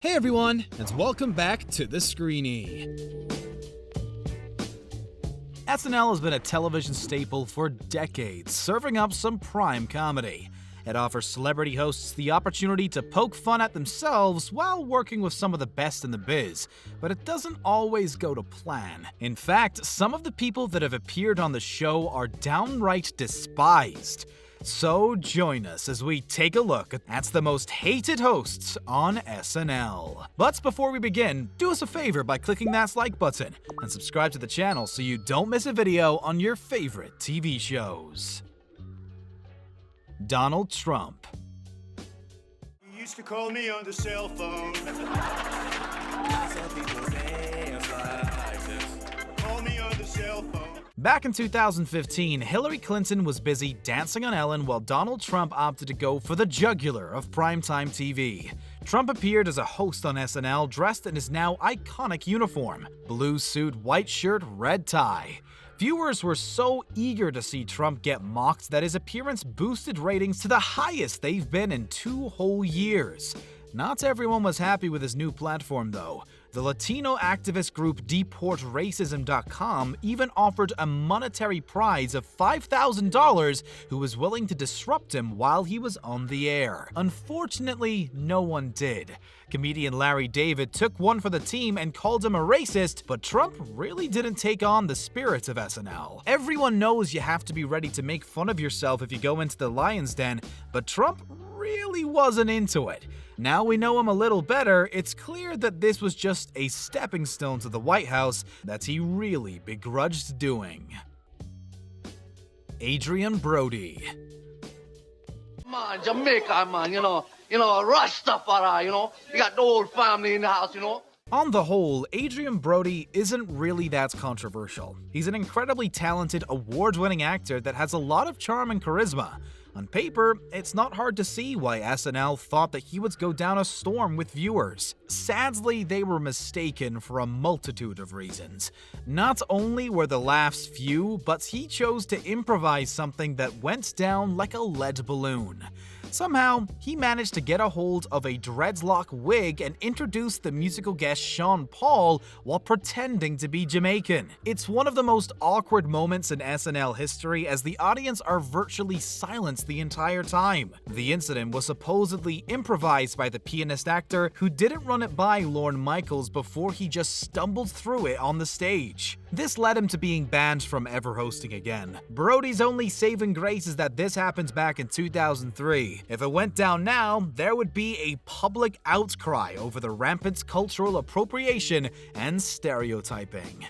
Hey everyone, and welcome back to the SCREENY. SNL has been a television staple for decades, serving up some prime comedy. It offers celebrity hosts the opportunity to poke fun at themselves while working with some of the best in the biz, but it doesn't always go to plan. In fact, some of the people that have appeared on the show are downright despised. So join us as we take a look at the most hated hosts on SNL. But before we begin, do us a favor by clicking that like button and subscribe to the channel so you don't miss a video on your favorite TV shows. Donald Trump. You used to call me on the cell phone. Call me on the cell phone. Back in 2015, Hillary Clinton was busy dancing on Ellen while Donald Trump opted to go for the jugular of primetime TV. Trump appeared as a host on SNL dressed in his now iconic uniform: blue suit, white shirt, red tie. Viewers were so eager to see Trump get mocked that his appearance boosted ratings to the highest they've been in 2 whole years. Not everyone was happy with his new platform, though. The Latino activist group DeportRacism.com even offered a monetary prize of $5,000 who was willing to disrupt him while he was on the air. Unfortunately, no one did. Comedian Larry David took one for the team and called him a racist, but Trump really didn't take on the spirit of SNL. Everyone knows you have to be ready to make fun of yourself if you go into the lion's den, but Trump really wasn't into it. Now we know him a little better, it's clear that this was just a stepping stone to the White House that he really begrudged doing. ADRIEN Brody. Man, Jamaica, man, you know, Rastafari, you got the whole family in the house, On the whole, ADRIEN Brody isn't really that controversial. He's an incredibly talented, award-winning actor that has a lot of charm and charisma. On paper, it's not hard to see why SNL thought that he would go down a storm with viewers. Sadly, they were mistaken for a multitude of reasons. Not only were the laughs few, but he chose to improvise something that went down like a lead balloon. Somehow, he managed to get a hold of a dreadlock wig and introduce the musical guest Sean Paul while pretending to be Jamaican. It's one of the most awkward moments in SNL history as the audience are virtually silenced the entire time. The incident was supposedly improvised by the pianist actor who didn't run it by Lorne Michaels before he just stumbled through it on the stage. This led him to being banned from ever hosting again. Brody's only saving grace is that this happened back in 2003. If it went down now, there would be a public outcry over the rampant cultural appropriation and stereotyping.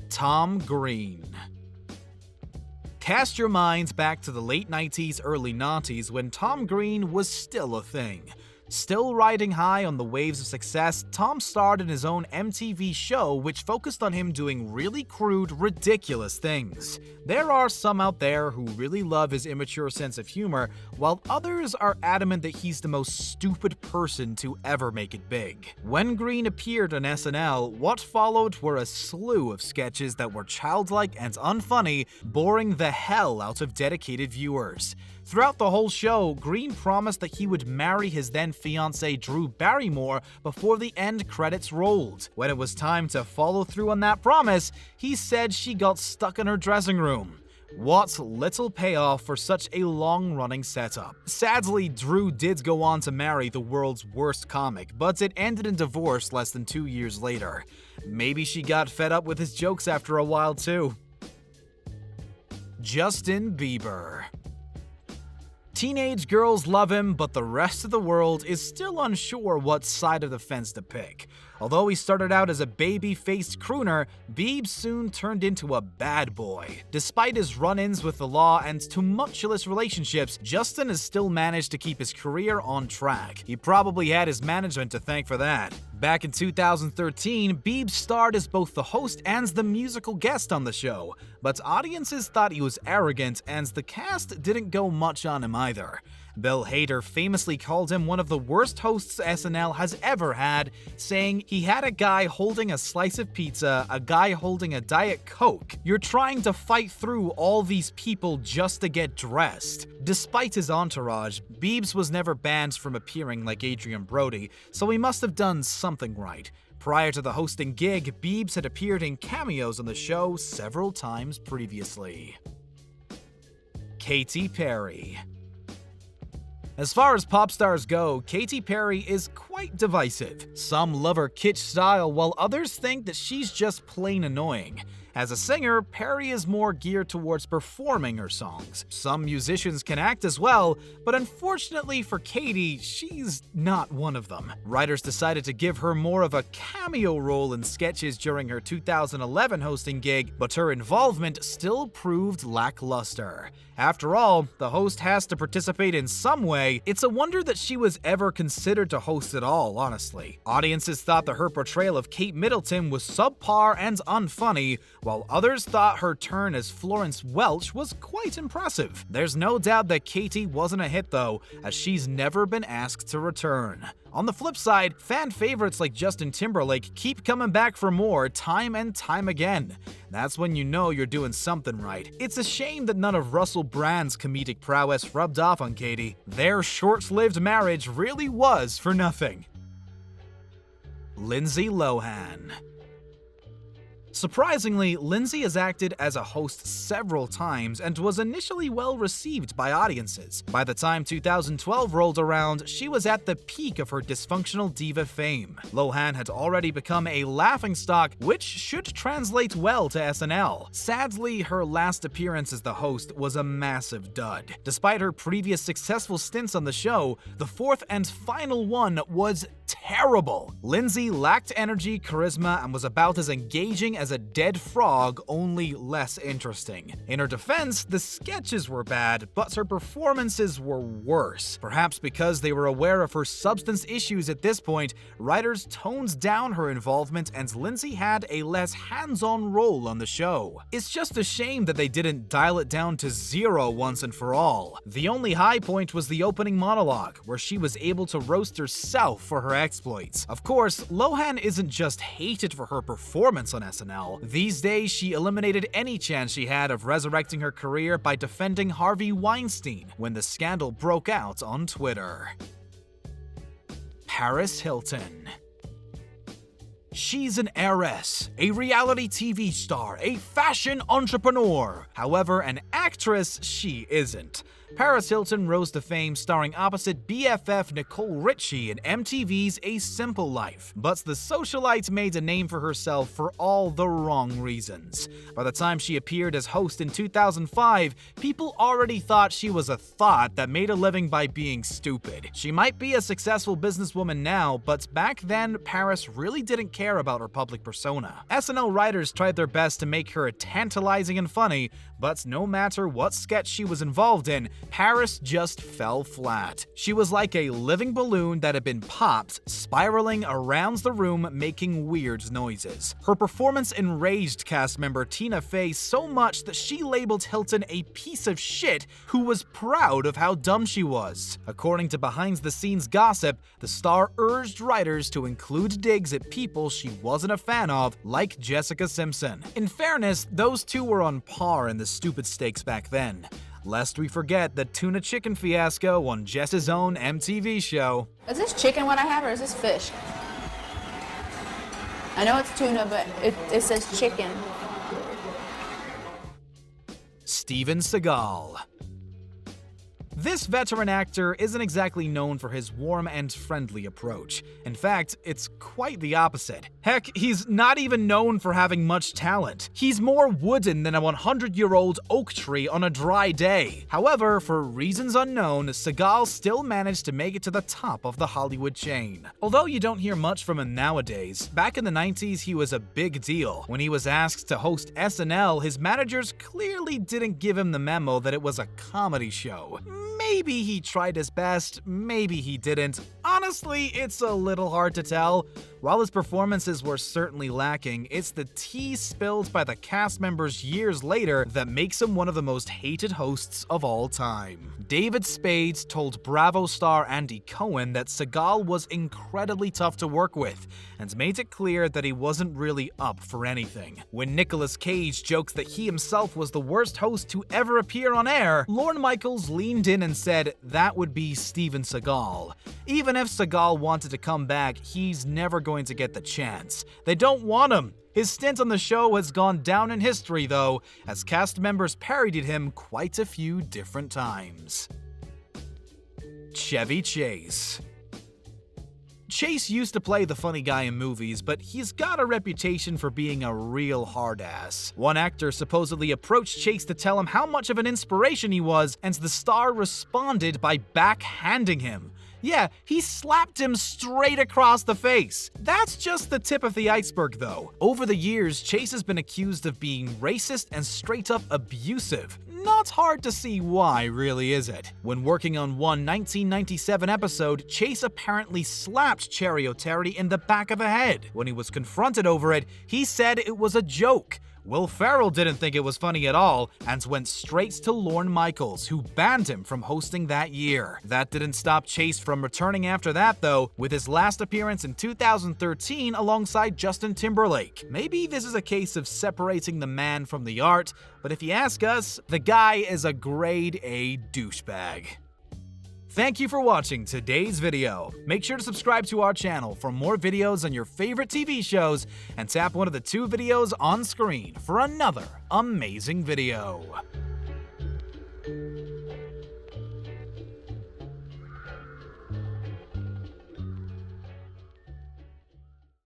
Tom Green. Cast your minds back to the late 90s, early 90s when Tom Green was still a thing. Still riding high on the waves of success, Tom starred in his own MTV show which focused on him doing really crude, ridiculous things. There are some out there who really love his immature sense of humor, while others are adamant that he's the most stupid person to ever make it big. When Green appeared on SNL, what followed were a slew of sketches that were childlike and unfunny, boring the hell out of dedicated viewers. Throughout the whole show, Green promised that he would marry his then-fiancée Drew Barrymore before the end credits rolled. When it was time to follow through on that promise, he said she got stuck in her dressing room. What little payoff for such a long-running setup. Sadly, Drew did go on to marry the world's worst comic, but it ended in divorce less than 2 years later. Maybe she got fed up with his jokes after a while too. Justin Bieber. Teenage girls love him, but the rest of the world is still unsure what side of the fence to pick. Although he started out as a baby-faced crooner, Biebs soon turned into a bad boy. Despite his run-ins with the law and tumultuous relationships, Justin has still managed to keep his career on track. He probably had his management to thank for that. Back in 2013, Biebs starred as both the host and the musical guest on the show, but audiences thought he was arrogant and the cast didn't go much on him either. Bill Hader famously called him one of the worst hosts SNL has ever had, saying he had a guy holding a slice of pizza, a guy holding a Diet Coke. You're trying to fight through all these people just to get dressed. Despite his entourage, Biebs was never banned from appearing like Adrien Brody, so he must have done something right. Prior to the hosting gig, Biebs had appeared in cameos on the show several times previously. Katy Perry. As far as pop stars go, Katy Perry is quite divisive. Some love her kitsch style, while others think that she's just plain annoying. As a singer, Perry is more geared towards performing her songs. Some musicians can act as well, but unfortunately for Katy, she's not one of them. Writers decided to give her more of a cameo role in sketches during her 2011 hosting gig, but her involvement still proved lackluster. After all, the host has to participate in some way. It's a wonder that she was ever considered to host at all, honestly. Audiences thought that her portrayal of Kate Middleton was subpar and unfunny, while others thought her turn as Florence Welch was quite impressive. There's no doubt that Katy wasn't a hit though, as she's never been asked to return. On the flip side, fan favorites like Justin Timberlake keep coming back for more time and time again. That's when you know you're doing something right. It's a shame that none of Russell Brand's comedic prowess rubbed off on Katy. Their short-lived marriage really was for nothing. Lindsay Lohan. Surprisingly, Lindsay has acted as a host several times and was initially well received by audiences. By the time 2012 rolled around, she was at the peak of her dysfunctional diva fame. Lohan had already become a laughingstock, which should translate well to SNL. Sadly, her last appearance as the host was a massive dud. Despite her previous successful stints on the show, the fourth and final one was terrible. Lindsay lacked energy, charisma, and was about as engaging as a dead frog, only less interesting. In her defense, the sketches were bad, but her performances were worse. Perhaps because they were aware of her substance issues at this point, writers toned down her involvement and Lindsay had a less hands-on role on the show. It's just a shame that they didn't dial it down to zero once and for all. The only high point was the opening monologue, where she was able to roast herself for her exploits. Of course, Lohan isn't just hated for her performance on SNL. These days, she eliminated any chance she had of resurrecting her career by defending Harvey Weinstein when the scandal broke out on Twitter. Paris Hilton. She's an heiress, a reality TV star, a fashion entrepreneur. However, an actress she isn't. Paris Hilton rose to fame starring opposite BFF Nicole Richie in MTV's A Simple Life, but the socialite made a name for herself for all the wrong reasons. By the time she appeared as host in 2005, people already thought she was a thought that made a living by being stupid. She might be a successful businesswoman now, but back then, Paris really didn't care about her public persona. SNL writers tried their best to make her tantalizing and funny, but no matter what sketch she was involved in, Paris just fell flat. She was like a living balloon that had been popped, spiraling around the room making weird noises. Her performance enraged cast member Tina Fey so much that she labeled Hilton a piece of shit who was proud of how dumb she was. According to behind-the-scenes gossip, the star urged writers to include digs at people she wasn't a fan of, like Jessica Simpson. In fairness, those two were on par in the stupid stakes back then. Lest we forget the tuna chicken fiasco on Jess's own MTV show. Is this chicken what I have, or is this fish? I know it's tuna, but it says chicken. Steven Seagal. This veteran actor isn't exactly known for his warm and friendly approach. In fact, it's quite the opposite. Heck, he's not even known for having much talent. He's more wooden than a 100-year-old oak tree on a dry day. However, for reasons unknown, Seagal still managed to make it to the top of the Hollywood chain. Although you don't hear much from him nowadays, back in the 90s he was a big deal. When he was asked to host SNL, his managers clearly didn't give him the memo that it was a comedy show. Maybe he tried his best, maybe he didn't. Honestly, it's a little hard to tell. While his performances were certainly lacking, it's the tea spilled by the cast members years later that makes him one of the most hated hosts of all time. David Spade told Bravo star Andy Cohen that Seagal was incredibly tough to work with, and made it clear that he wasn't really up for anything. When Nicolas Cage jokes that he himself was the worst host to ever appear on air, Lorne Michaels leaned in and said that would be Steven Seagal. Even if Seagal wanted to come back, he's never going to get the chance. They don't want him. His stint on the show has gone down in history, though, as cast members parodied him quite a few different times. Chevy Chase. Chase used to play the funny guy in movies, but he's got a reputation for being a real hard-ass. One actor supposedly approached Chase to tell him how much of an inspiration he was, and the star responded by backhanding him. Yeah, he slapped him straight across the face. That's just the tip of the iceberg, though. Over the years, Chase has been accused of being racist and straight-up abusive. Not hard to see why, really, is it? When working on one 1997 episode, Chase apparently slapped Cherry O'Terry in the back of the head. When he was confronted over it, he said it was a joke. Will Ferrell didn't think it was funny at all, and went straight to Lorne Michaels, who banned him from hosting that year. That didn't stop Chase from returning after that, though, with his last appearance in 2013 alongside Justin Timberlake. Maybe this is a case of separating the man from the art, but if you ask us, the guy is a grade A douchebag. Thank you for watching today's video. Make sure to subscribe to our channel for more videos on your favorite TV shows, and tap one of the 2 videos on screen for another amazing video.